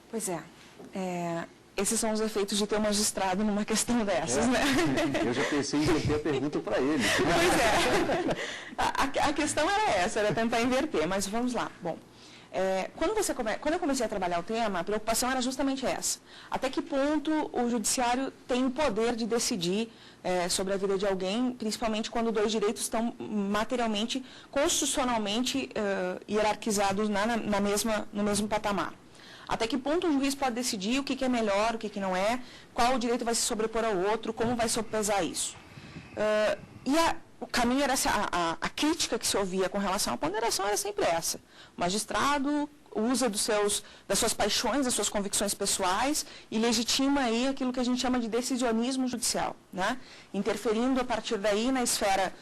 Pois é. Esses são os efeitos de ter um magistrado numa questão dessas, né? Eu já pensei em inverter a pergunta para ele. Pois é. A questão era essa, era tentar inverter, mas vamos lá. Bom, quando eu comecei a trabalhar o tema, a preocupação era justamente essa. Até que ponto o judiciário tem o poder de decidir sobre a vida de alguém, principalmente quando dois direitos estão materialmente, constitucionalmente hierarquizados no mesmo patamar. Até que ponto um juiz pode decidir o que é melhor, o que não é, qual direito vai se sobrepor ao outro, como vai sopesar isso. O caminho era a crítica que se ouvia com relação à ponderação era sempre essa. O magistrado usa das suas paixões, das suas convicções pessoais e legitima aí aquilo que a gente chama de decisionismo judicial, né? Interferindo a partir daí na esfera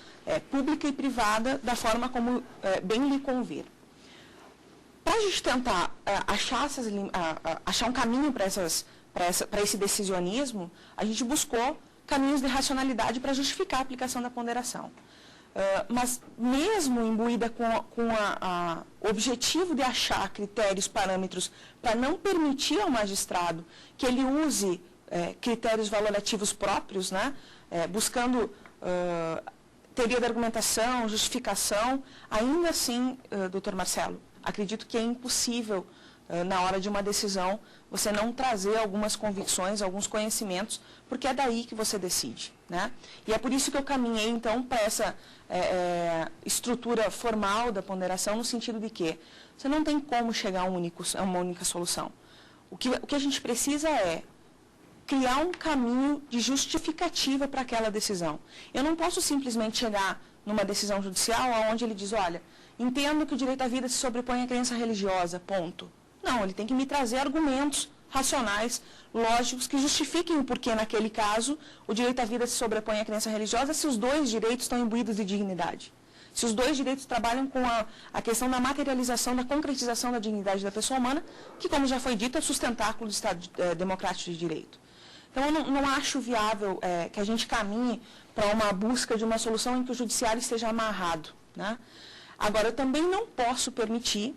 pública e privada da forma como bem lhe convir. Para a gente tentar achar um caminho para esse decisionismo, a gente buscou caminhos de racionalidade para justificar a aplicação da ponderação. Mas mesmo imbuída com o objetivo de achar critérios, parâmetros, para não permitir ao magistrado que ele use critérios valorativos próprios, né, buscando teoria da argumentação, justificação, ainda assim, doutor Marcelo, acredito que é impossível, na hora de uma decisão, você não trazer algumas convicções, alguns conhecimentos, porque é daí que você decide, né? E é por isso que eu caminhei, então, para essa estrutura formal da ponderação, no sentido de que você não tem como chegar a uma única solução. O que a gente precisa é criar um caminho de justificativa para aquela decisão. Eu não posso simplesmente chegar numa decisão judicial onde ele diz, olha, entendo que o direito à vida se sobrepõe à crença religiosa, ponto. Não, ele tem que me trazer argumentos racionais, lógicos, que justifiquem o porquê, naquele caso, o direito à vida se sobrepõe à crença religiosa se os dois direitos estão imbuídos de dignidade. Se os dois direitos trabalham com a questão da materialização, da concretização da dignidade da pessoa humana, que, como já foi dito, é sustentáculo do Estado democrático de direito. Então, eu não acho viável que a gente caminhe para uma busca de uma solução em que o judiciário esteja amarrado, né? Agora, eu também não posso permitir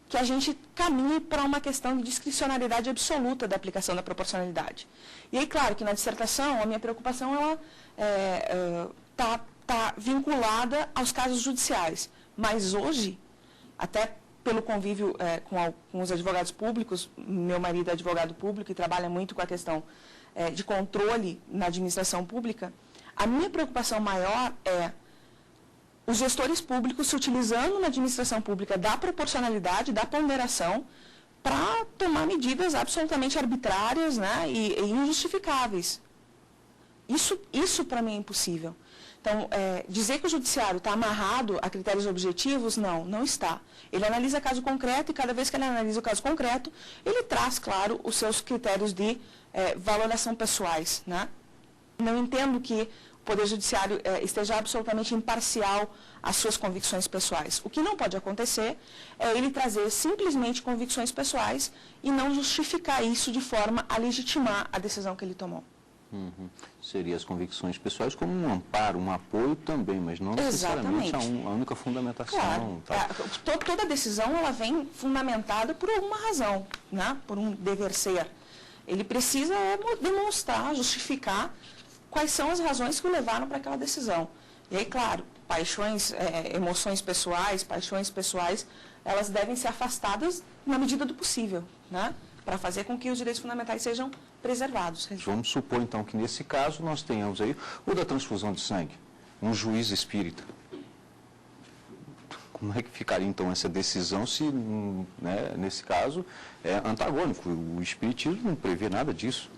que a gente caminhe para uma questão de discricionariedade absoluta da aplicação da proporcionalidade. E aí, claro, que na dissertação, a minha preocupação está vinculada aos casos judiciais. Mas hoje, até pelo convívio com os advogados públicos, meu marido é advogado público e trabalha muito com a questão de controle na administração pública, a minha preocupação maior é os gestores públicos se utilizando na administração pública da proporcionalidade, da ponderação, para tomar medidas absolutamente arbitrárias, né, e injustificáveis. Isso para mim é impossível. Então, dizer que o judiciário está amarrado a critérios objetivos, não está. Ele analisa caso concreto e cada vez que ele analisa o caso concreto, ele traz, claro, os seus critérios de valoração pessoais, né? Não entendo que o Poder Judiciário esteja absolutamente imparcial às suas convicções pessoais. O que não pode acontecer é ele trazer simplesmente convicções pessoais e não justificar isso de forma a legitimar a decisão que ele tomou. Seria as convicções pessoais como um amparo, um apoio também, mas não necessariamente a única fundamentação. Claro. Toda decisão ela vem fundamentada por alguma razão, né? Por um dever ser. Ele precisa demonstrar, justificar quais são as razões que o levaram para aquela decisão. E aí, claro, emoções pessoais, elas devem ser afastadas na medida do possível, né? Para fazer com que os direitos fundamentais sejam preservados. Vamos supor, então, que nesse caso nós tenhamos aí o da transfusão de sangue, um juiz espírita. Como é que ficaria, então, essa decisão se, né, nesse caso, é antagônico? O espiritismo não prevê nada disso.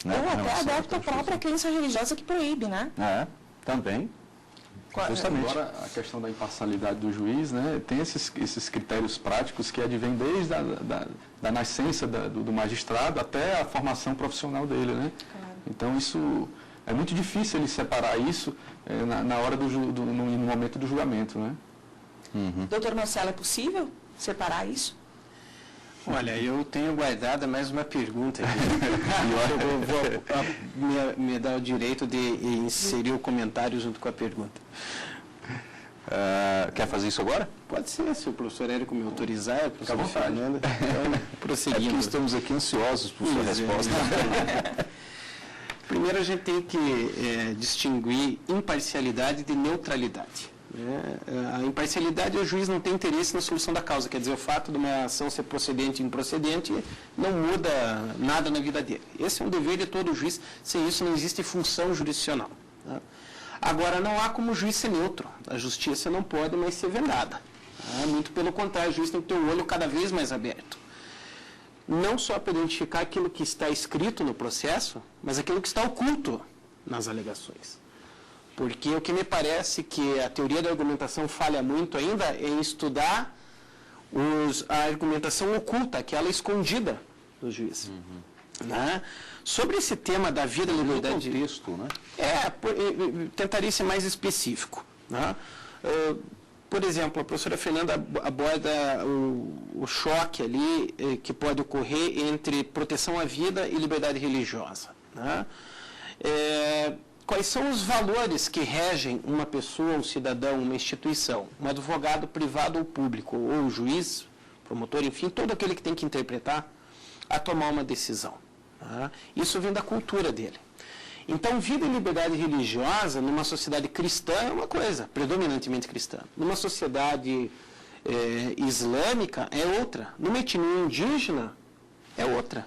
Né, ou até adepto à própria crença religiosa que proíbe, né? Também. Justamente. Agora, a questão da imparcialidade do juiz, né, tem esses critérios práticos que advêm desde da nascença do magistrado até a formação profissional dele, né? Claro. Então, isso é muito difícil ele separar isso na hora no momento do julgamento, né? Doutor Marcelo, é possível separar isso? Olha, eu tenho guardado mais uma pergunta aqui. E eu vou me dar o direito de inserir o comentário junto com a pergunta. Quer fazer isso agora? Pode ser, se o professor Érico me autorizar, o professor Fernando. Então, prosseguindo. É que estamos aqui ansiosos por sua resposta. Primeiro, a gente tem que distinguir imparcialidade de neutralidade. A imparcialidade, o juiz não tem interesse na solução da causa, quer dizer, o fato de uma ação ser procedente ou improcedente não muda nada na vida dele. Esse é um dever de todo juiz, sem isso não existe função jurisdicional. Tá? Agora, não há como o juiz ser neutro, a justiça não pode mais ser vendada. Muito pelo contrário, o juiz tem que ter o olho cada vez mais aberto. Não só para identificar aquilo que está escrito no processo, mas aquilo que está oculto nas alegações. Porque o que me parece que a teoria da argumentação falha muito ainda é em estudar a argumentação oculta, aquela escondida do juiz. Né? Sobre esse tema da vida e liberdade... contexto, né? Tentaria ser mais específico. Né? Por exemplo, a professora Fernanda aborda o choque ali que pode ocorrer entre proteção à vida e liberdade religiosa. Né? Quais são os valores que regem uma pessoa, um cidadão, uma instituição, um advogado privado ou público, ou um juiz, promotor, enfim, todo aquele que tem que interpretar a tomar uma decisão. Tá? Isso vem da cultura dele. Então, vida e liberdade religiosa numa sociedade cristã é uma coisa, predominantemente cristã. Numa sociedade islâmica é outra. Numa etnia indígena é outra.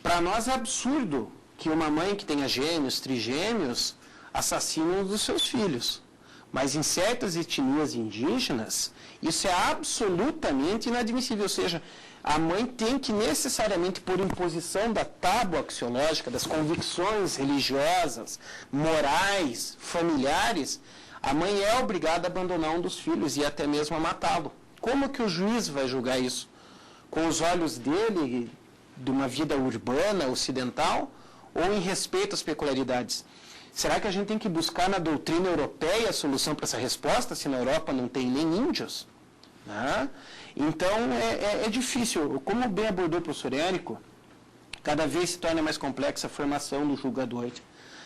Para nós é absurdo que uma mãe que tenha gêmeos, trigêmeos, assassine um dos seus filhos. Mas em certas etnias indígenas, isso é absolutamente inadmissível. Ou seja, a mãe tem que necessariamente, por imposição da tábua axiológica, das convicções religiosas, morais, familiares, a mãe é obrigada a abandonar um dos filhos e até mesmo a matá-lo. Como que o juiz vai julgar isso? Com os olhos dele, de uma vida urbana, ocidental, ou em respeito às peculiaridades? Será que a gente tem que buscar na doutrina europeia a solução para essa resposta, se na Europa não tem nem índios? Então, é difícil. Como bem abordou o professor Érico, cada vez se torna mais complexa a formação do julgador.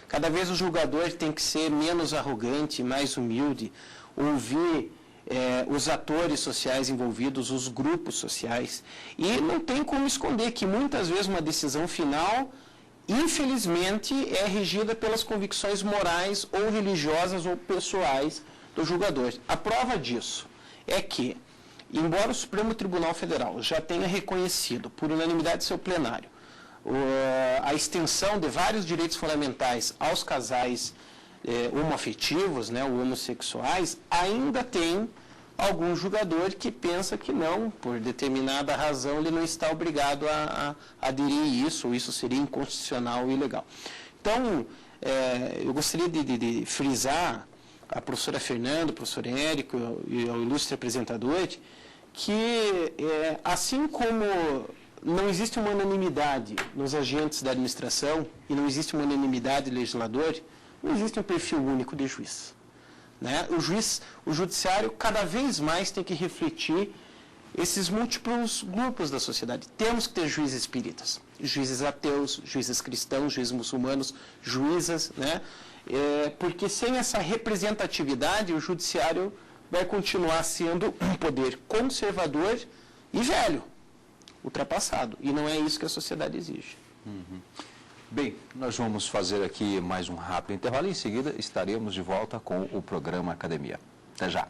Cada vez o julgador tem que ser menos arrogante, mais humilde, ouvir os atores sociais envolvidos, os grupos sociais. E não tem como esconder que muitas vezes uma decisão final, infelizmente, é regida pelas convicções morais ou religiosas ou pessoais do julgador. A prova disso é que, embora o Supremo Tribunal Federal já tenha reconhecido, por unanimidade de seu plenário, a extensão de vários direitos fundamentais aos casais homoafetivos, né, ou homossexuais, ainda tem algum julgador que pensa que não, por determinada razão, ele não está obrigado a aderir a isso, ou isso seria inconstitucional e ilegal. Então, eu gostaria de frisar a professora Fernanda, o professor Érico e o ilustre apresentador, que assim como não existe uma unanimidade nos agentes da administração e não existe uma unanimidade do legislador, não existe um perfil único de juiz. Né? O judiciário cada vez mais tem que refletir esses múltiplos grupos da sociedade. Temos que ter juízes espíritas, juízes ateus, juízes cristãos, juízes muçulmanos, juízas, né? Porque sem essa representatividade o judiciário vai continuar sendo um poder conservador e velho, ultrapassado. E não é isso que a sociedade exige. Bem, nós vamos fazer aqui mais um rápido intervalo e em seguida estaremos de volta com o programa Academia. Até já.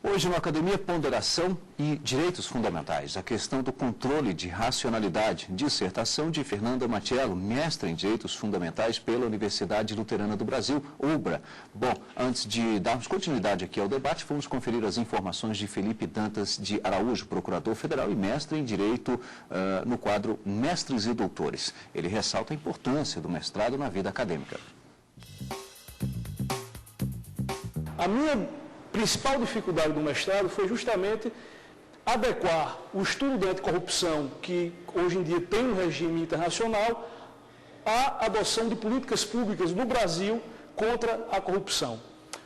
Hoje no Academia Ponderação e Direitos Fundamentais, a questão do controle de racionalidade, dissertação de Fernanda Matiello, mestra em Direitos Fundamentais pela Universidade Luterana do Brasil, UBRA. Bom, antes de darmos continuidade aqui ao debate, vamos conferir as informações de Felipe Dantas de Araújo, procurador federal e mestre em Direito no quadro Mestres e Doutores. Ele ressalta a importância do mestrado na vida acadêmica. A minha principal dificuldade do mestrado foi justamente adequar o estudo de anticorrupção, que hoje em dia tem um regime internacional, à adoção de políticas públicas no Brasil contra a corrupção.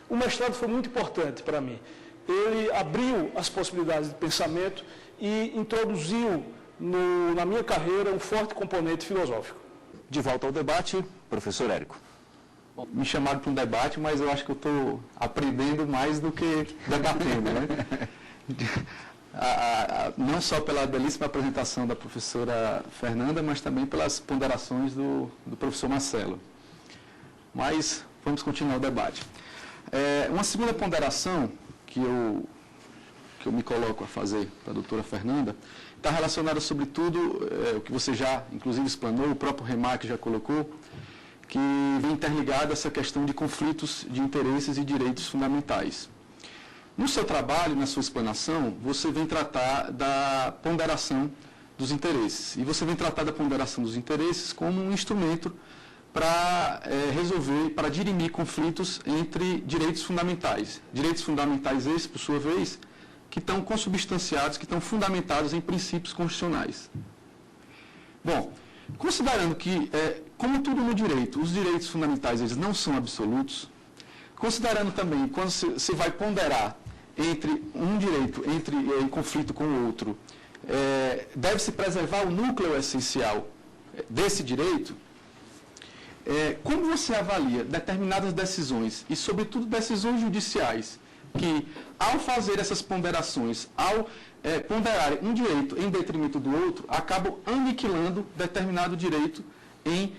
O mestrado foi muito importante para mim. Ele abriu as possibilidades de pensamento e introduziu na minha carreira um forte componente filosófico. De volta ao debate, professor Érico. Me chamaram para um debate, mas eu acho que eu estou aprendendo mais do que debatendo, né? Não só pela belíssima apresentação da professora Fernanda, mas também pelas ponderações do professor Marcelo. Mas vamos continuar o debate. Uma segunda ponderação que eu me coloco a fazer para a doutora Fernanda está relacionada, sobretudo, o que você já, inclusive, explanou, o próprio Remarque já colocou, que vem interligado a essa questão de conflitos de interesses e direitos fundamentais. No seu trabalho, na sua explanação, você vem tratar da ponderação dos interesses. E você vem tratar da ponderação dos interesses como um instrumento para resolver, para dirimir conflitos entre direitos fundamentais. Direitos fundamentais esses, por sua vez, que estão consubstanciados, que estão fundamentados em princípios constitucionais. Bom, considerando que, como tudo no direito, os direitos fundamentais eles não são absolutos, considerando também, quando se vai ponderar entre um direito em conflito com o outro, deve-se preservar o núcleo essencial desse direito. Como você avalia determinadas decisões, e sobretudo decisões judiciais, que ao fazer essas ponderações, ao ponderar um direito em detrimento do outro, acabam aniquilando determinado direito em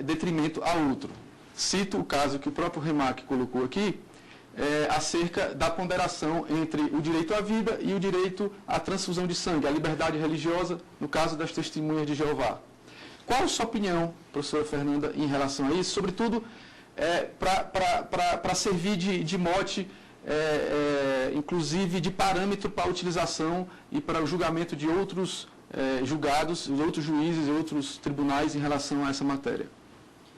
detrimento a outro? Cito o caso que o próprio Remarque colocou aqui, acerca da ponderação entre o direito à vida e o direito à transfusão de sangue, a liberdade religiosa, no caso das testemunhas de Jeová. Qual a sua opinião, professora Fernanda, em relação a isso? Sobretudo, para servir de mote, inclusive de parâmetro para a utilização e para o julgamento de outros julgados, outros juízes e outros tribunais em relação a essa matéria.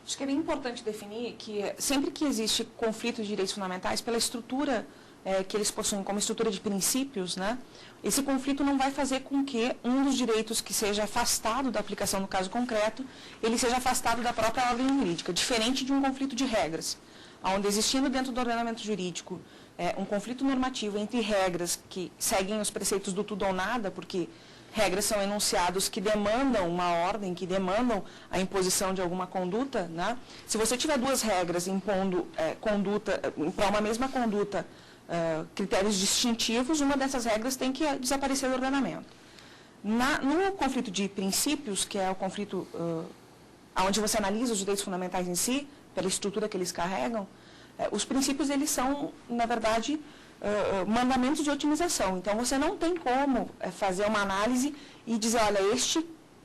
Acho que é bem importante definir que sempre que existe conflito de direitos fundamentais, pela estrutura que eles possuem como estrutura de princípios, né, esse conflito não vai fazer com que um dos direitos que seja afastado da aplicação no caso concreto, ele seja afastado da própria ordem jurídica, diferente de um conflito de regras, onde existindo dentro do ordenamento jurídico um conflito normativo entre regras que seguem os preceitos do tudo ou nada, porque regras são enunciados que demandam uma ordem, que demandam a imposição de alguma conduta, né? Se você tiver duas regras impondo conduta, para uma mesma conduta, critérios distintivos, uma dessas regras tem que desaparecer do ordenamento. No conflito de princípios, que é o conflito onde você analisa os direitos fundamentais em si, pela estrutura que eles carregam, os princípios eles são, na verdade, mandamentos de otimização. Então, você não tem como fazer uma análise e dizer, olha, este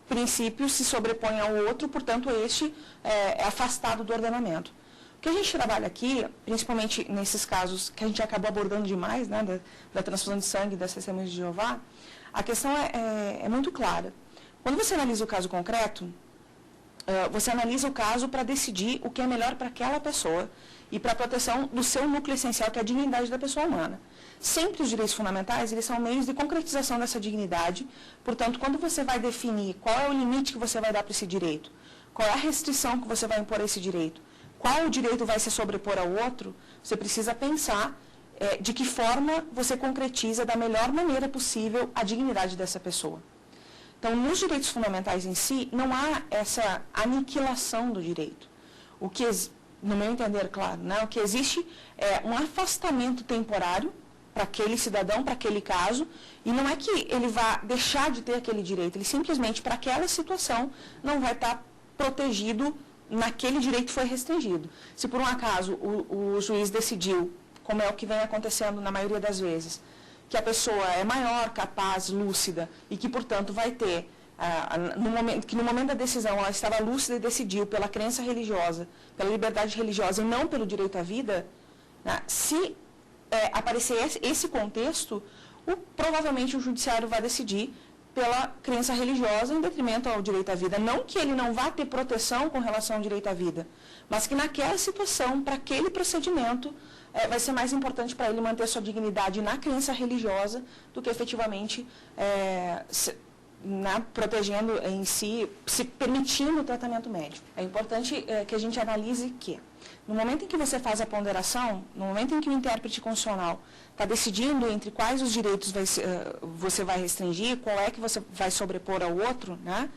princípio se sobrepõe ao outro, portanto, este é afastado do ordenamento. O que a gente trabalha aqui, principalmente nesses casos que a gente acabou abordando demais, né, da transfusão de sangue das testemunhas de Jeová, a questão é muito clara. Quando você analisa o caso concreto, você analisa o caso para decidir o que é melhor para aquela pessoa e para a proteção do seu núcleo essencial, que é a dignidade da pessoa humana. Sempre os direitos fundamentais, eles são meios de concretização dessa dignidade, portanto, quando você vai definir qual é o limite que você vai dar para esse direito, qual é a restrição que você vai impor a esse direito, qual direito vai se sobrepor ao outro, você precisa pensar de que forma você concretiza da melhor maneira possível a dignidade dessa pessoa. Então, nos direitos fundamentais em si, não há essa aniquilação do direito. O que, no meu entender, claro, né, o que existe é um afastamento temporário para aquele cidadão, para aquele caso, e não é que ele vá deixar de ter aquele direito, ele simplesmente, para aquela situação, não vai estar protegido naquele direito que foi restringido. Se por um acaso o juiz decidiu, como é o que vem acontecendo na maioria das vezes, que a pessoa é maior, capaz, lúcida, e que, portanto, vai ter, no momento da decisão, ela estava lúcida e decidiu pela crença religiosa, pela liberdade religiosa e não pelo direito à vida, né, se aparecer esse contexto, provavelmente o judiciário vai decidir pela crença religiosa em detrimento ao direito à vida. Não que ele não vá ter proteção com relação ao direito à vida, mas que naquela situação, para aquele procedimento, vai ser mais importante para ele manter sua dignidade na crença religiosa do que efetivamente protegendo em si, se permitindo o tratamento médico. É importante que a gente analise que, no momento em que você faz a ponderação, no momento em que o intérprete constitucional está decidindo entre quais os direitos você vai restringir, qual é que você vai sobrepor ao outro, né?